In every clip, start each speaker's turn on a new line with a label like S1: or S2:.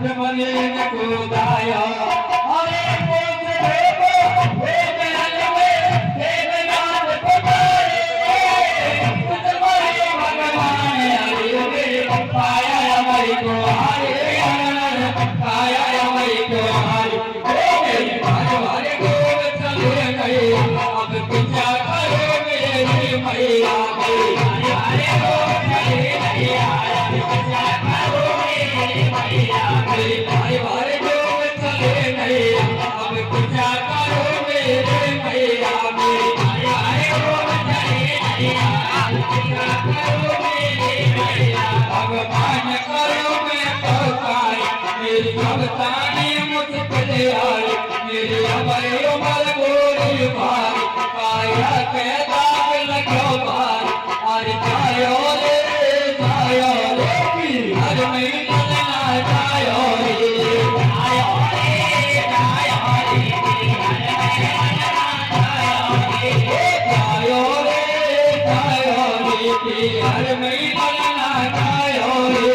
S1: मने न खुदाया अरे मोस देवो हे दयाल हे दयाल पुकारे तुम्हारे भगवान हरि मेरे पाया हमारी को हरे पाया हमारी को हरे मेरे भगवान को चले गए अब क्या करो मेरी मैया हरे हरे को चले नहीं आया क्या करो मेरी मैया मेरे परिवार को चले नहीं अब क्या करो मेरे मैया मेरे परिवार को चले नहीं आया क्या करो मेरे मैया भगवान करो मैं तो पाए मेरी भगतानी मुझको ले आए मेरी अमर उमर गोरी भाई काया के दाग लगो भाई अरे जायो रे हर महीना जायो रे जायो रे हर महीना जायो रे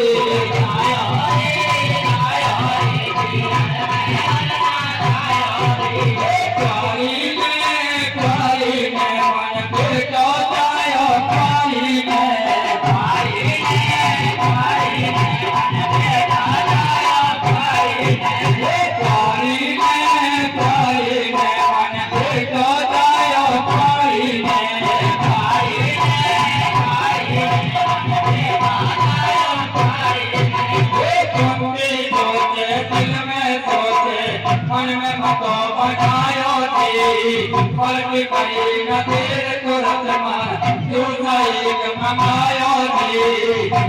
S1: मन में मतो बनायो थी फल की पड़ी न तेर को रसमान तू सही मंगायो थी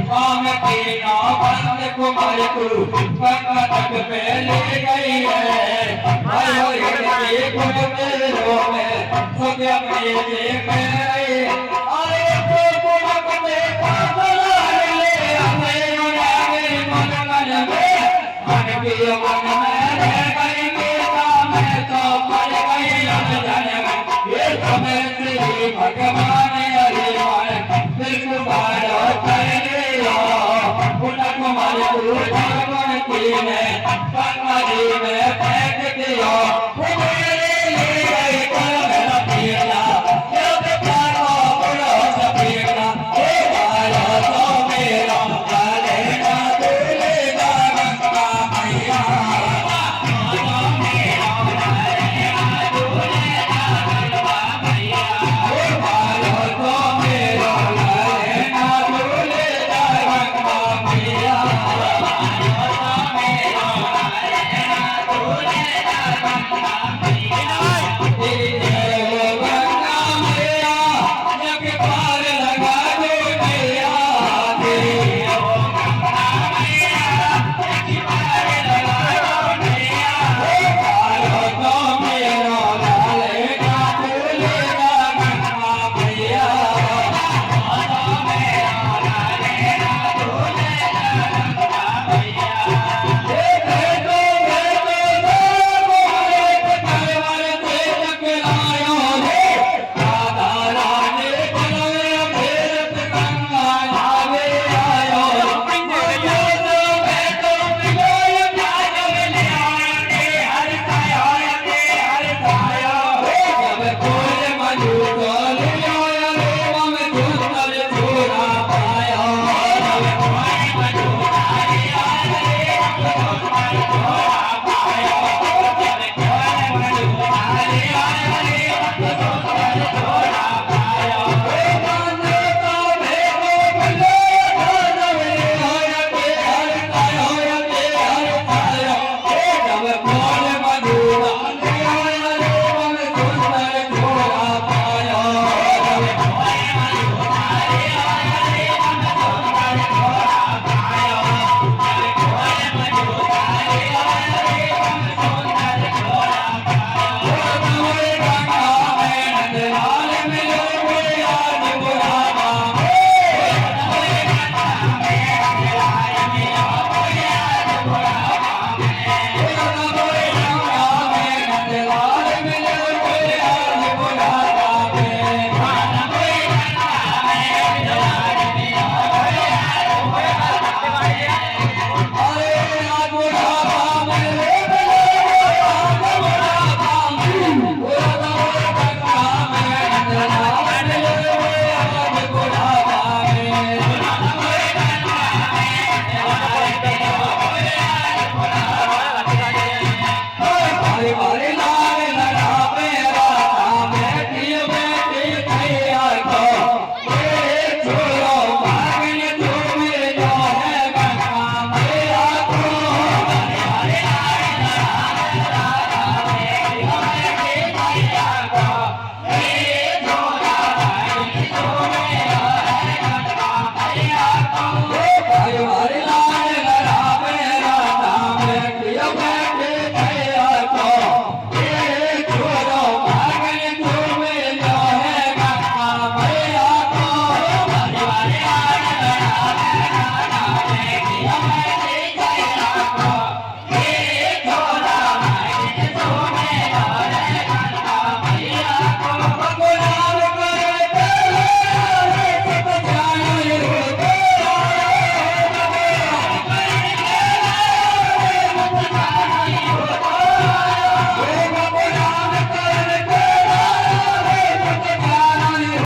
S1: काम की ना बंद कुमार को पंकज पे ले गई है आयो ये कुछ तेरो में सोच अपने देख रही अरे तो गुण के पागल ले हमें उड़ावे मन मन में मन की मन में रह गई भगवान हरि कुमार कुमार भगवान की में